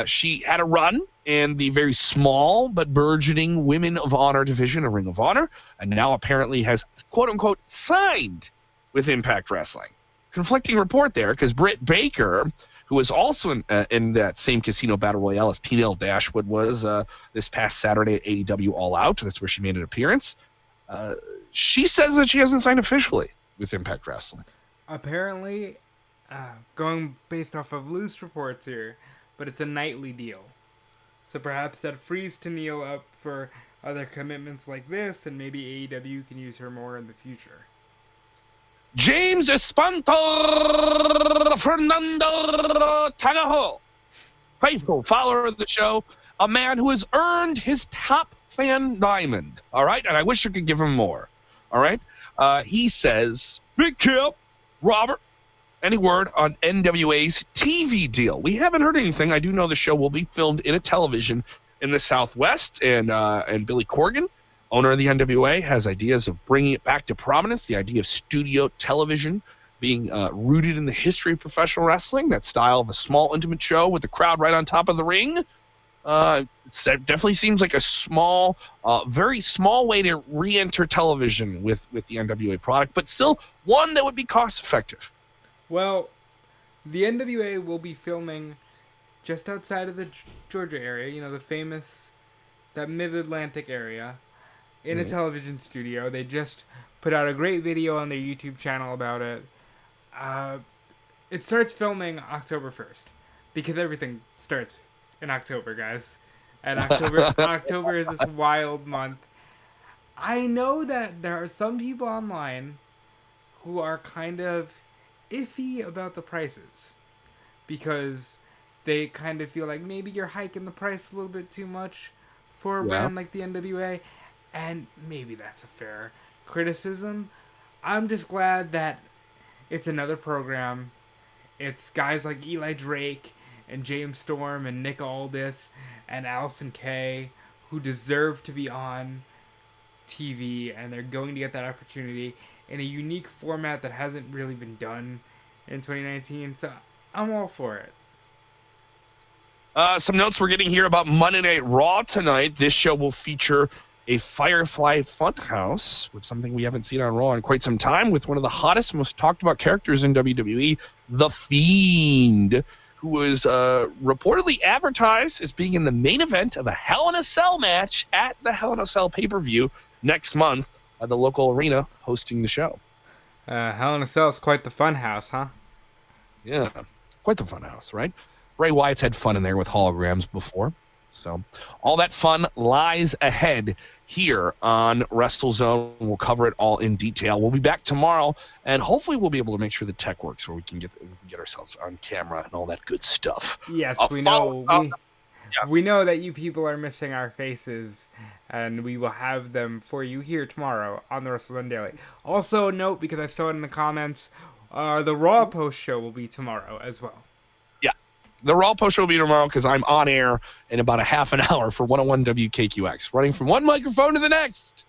She had a run in the very small but burgeoning Women of Honor division of Ring of Honor, and now apparently has, quote-unquote, signed with Impact Wrestling. Conflicting report there, because Britt Baker, who was also in that same Casino Battle Royale as Tenille Dashwood was this past Saturday at AEW All Out. That's where she made an appearance. She says that she hasn't signed officially with Impact Wrestling. Apparently, going based off of loose reports here, but it's a nightly deal. So perhaps that frees Tenille up for other commitments like this, and maybe AEW can use her more in the future. James Espanto Fernando Tagajo, faithful follower of the show, a man who has earned his top fan diamond, all right? And I wish I could give him more, all right? He says, Big Kip, Robert, any word on NWA's TV deal? We haven't heard anything. I do know the show will be filmed in a television in the Southwest, and Billy Corgan, owner of the NWA, has ideas of bringing it back to prominence, the idea of studio television being rooted in the history of professional wrestling, that style of a small, intimate show with the crowd right on top of the ring. It definitely seems like a small, very small way to re-enter television with the NWA product, but still one that would be cost-effective. Well, the NWA will be filming just outside of the Georgia area, the famous, that mid-Atlantic area, in a television studio. They just put out a great video on their YouTube channel about it. It starts filming October 1st, because everything starts in October, guys. And October is this wild month. I know that there are some people online who are kind of iffy about the prices, because they kind of feel like maybe you're hiking the price a little bit too much for a Yeah. brand like the NWA, and maybe that's a fair criticism. I'm just glad that it's another program. It's guys like Eli Drake and James Storm and Nick Aldis and Allison Kay who deserve to be on TV, and they're going to get that opportunity in a unique format that hasn't really been done in 2019. So I'm all for it. Some notes we're getting here about Monday Night Raw tonight. This show will feature a Firefly Funhouse, which is something we haven't seen on Raw in quite some time, with one of the hottest, most talked about characters in WWE, The Fiend, who was reportedly advertised as being in the main event of a Hell in a Cell match at the Hell in a Cell pay-per-view next month at the local arena hosting the show. Hell in a Cell is quite the fun house, huh? Yeah, quite the fun house, right? Bray Wyatt's had fun in there with holograms before. So all that fun lies ahead here on WrestleZone. We'll cover it all in detail. We'll be back tomorrow, and hopefully we'll be able to make sure the tech works where we can get ourselves on camera and all that good stuff. Yes, we know. We know that you people are missing our faces, and we will have them for you here tomorrow on the WrestleZone Daily. Also, note, because I saw it in the comments, the Raw post show will be tomorrow as well. The Raw post show will be tomorrow because I'm on air in about a half an hour for 101 WKQX, running from one microphone to the next.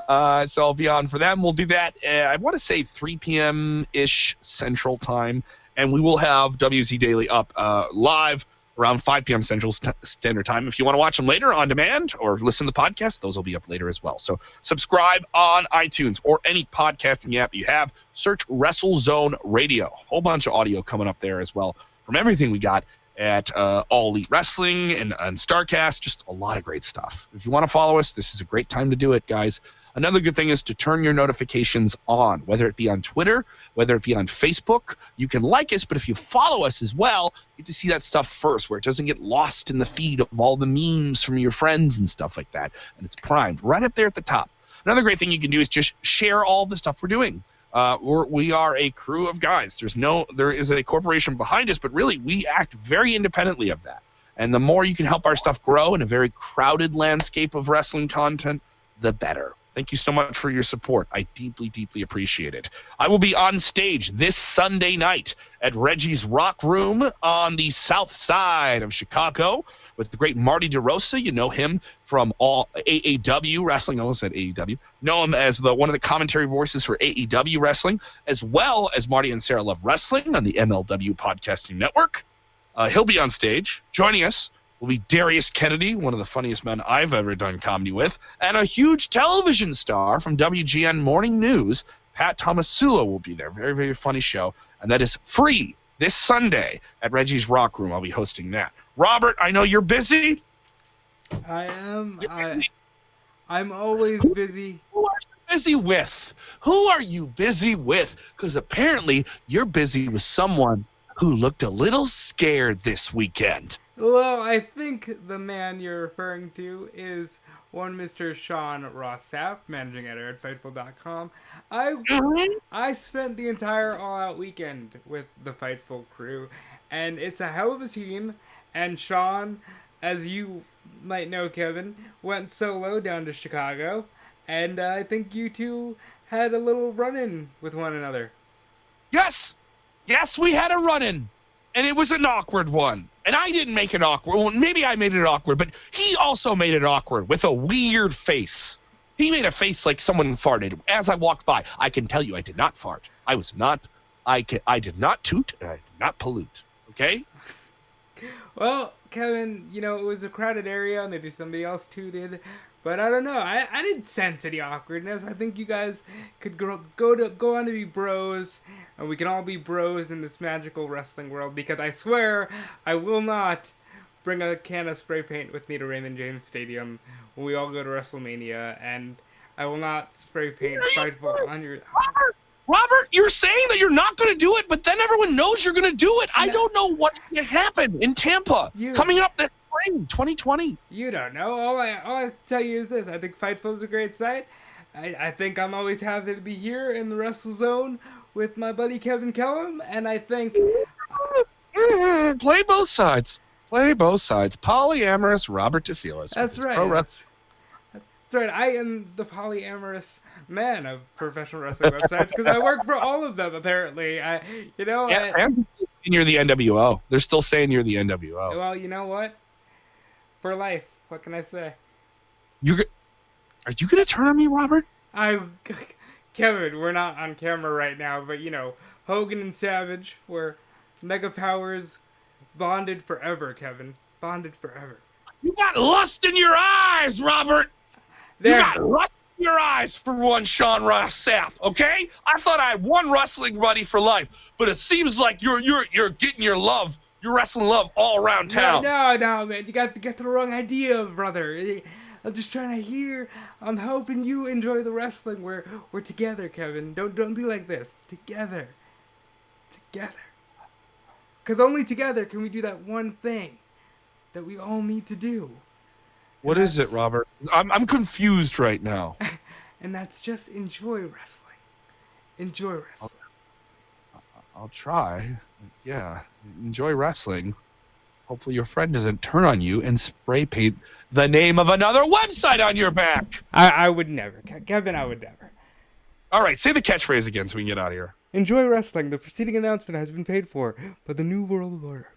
So I'll be on for them. We'll do that, I want to say 3 p.m.-ish Central Time, and we will have WZ Daily up live around 5 p.m. Central Standard Time. If you want to watch them later on demand or listen to the podcast, those will be up later as well. So subscribe on iTunes or any podcasting app you have. Search WrestleZone Radio. Whole bunch of audio coming up there as well from everything we got at All Elite Wrestling and StarCast. Just a lot of great stuff. If you want to follow us, this is a great time to do it, guys. Another good thing is to turn your notifications on, whether it be on Twitter, whether it be on Facebook. You can like us, but if you follow us as well, you get to see that stuff first, where it doesn't get lost in the feed of all the memes from your friends and stuff like that. And it's primed right up there at the top. Another great thing you can do is just share all the stuff we're doing. We are a crew of guys. There is a corporation behind us, but really we act very independently of that. And the more you can help our stuff grow in a very crowded landscape of wrestling content, the better. Thank you so much for your support. I deeply, deeply appreciate it. I will be on stage this Sunday night at Reggie's Rock Room on the south side of Chicago with the great Marty DeRosa. You know him from all AAW wrestling. I almost said AEW. Know him as one of the commentary voices for AEW wrestling, as well as Marty and Sarah Love Wrestling on the MLW Podcasting Network. He'll be on stage. Joining us will be Darius Kennedy, one of the funniest men I've ever done comedy with, and a huge television star from WGN Morning News, Pat Tomasula, will be there. Very, very funny show, and that is free this Sunday at Reggie's Rock Room. I'll be hosting that. Robert, I know you're busy. I am. I'm always busy. Who are you busy with? Who are you busy with? Because apparently you're busy with someone who looked a little scared this weekend. Well, I think the man you're referring to is one Mr. Sean Rossap, managing editor at Fightful.com. I spent the entire All Out weekend with the Fightful crew, and it's a hell of a team. And Sean, as you might know, Kevin, went solo down to Chicago, and I think you two had a little run-in with one another. Yes, we had a run-in, and it was an awkward one. And I didn't make it awkward. Well, maybe I made it awkward, but he also made it awkward with a weird face. He made a face like someone farted. As I walked by, I can tell you I did not fart. I did not toot, and I did not pollute. Okay? Well, Kevin, it was a crowded area. Maybe somebody else tooted. But I don't know. I didn't sense any awkwardness. I think you guys could go on to be bros, and we can all be bros in this magical wrestling world. Because I swear, I will not bring a can of spray paint with me to Raymond James Stadium when we all go to WrestleMania, and I will not spray paint Fightful on your. Robert, you're saying that you're not going to do it, but then everyone knows you're going to do it. I don't know what's going to happen in Tampa coming up this spring, 2020. You don't know. All I tell you is this. I think Fightful is a great site. I think I'm always happy to be here in the WrestleZone with my buddy Kevin Kellum, and I think... Play both sides. Play both sides. Polyamorous Robert DeFelice. That's right. That's right. I am the polyamorous man of professional wrestling websites because I work for all of them. Apparently, and you're the NWO. They're still saying you're the NWO. Well, you know what? For life. What can I say? Are you gonna turn on me, Robert? Kevin, we're not on camera right now, but Hogan and Savage were mega powers, bonded forever. Kevin, bonded forever. You got lust in your eyes, Robert. You got lust in your eyes for one Sean Ross Sapp, okay? I thought I had one wrestling buddy for life, but it seems like you're getting your wrestling love all around town. No, man, you got the wrong idea, brother. I'm just trying to hear. I'm hoping you enjoy the wrestling. We're together, Kevin. Don't be like this. Together. Because only together can we do that one thing that we all need to do. What is it, Robert? I'm confused right now. And that's just enjoy wrestling. Enjoy wrestling. I'll try. Yeah, enjoy wrestling. Hopefully your friend doesn't turn on you and spray paint the name of another website on your back. I would never. Kevin, I would never. All right, say the catchphrase again so we can get out of here. Enjoy wrestling. The preceding announcement has been paid for by the New World Order.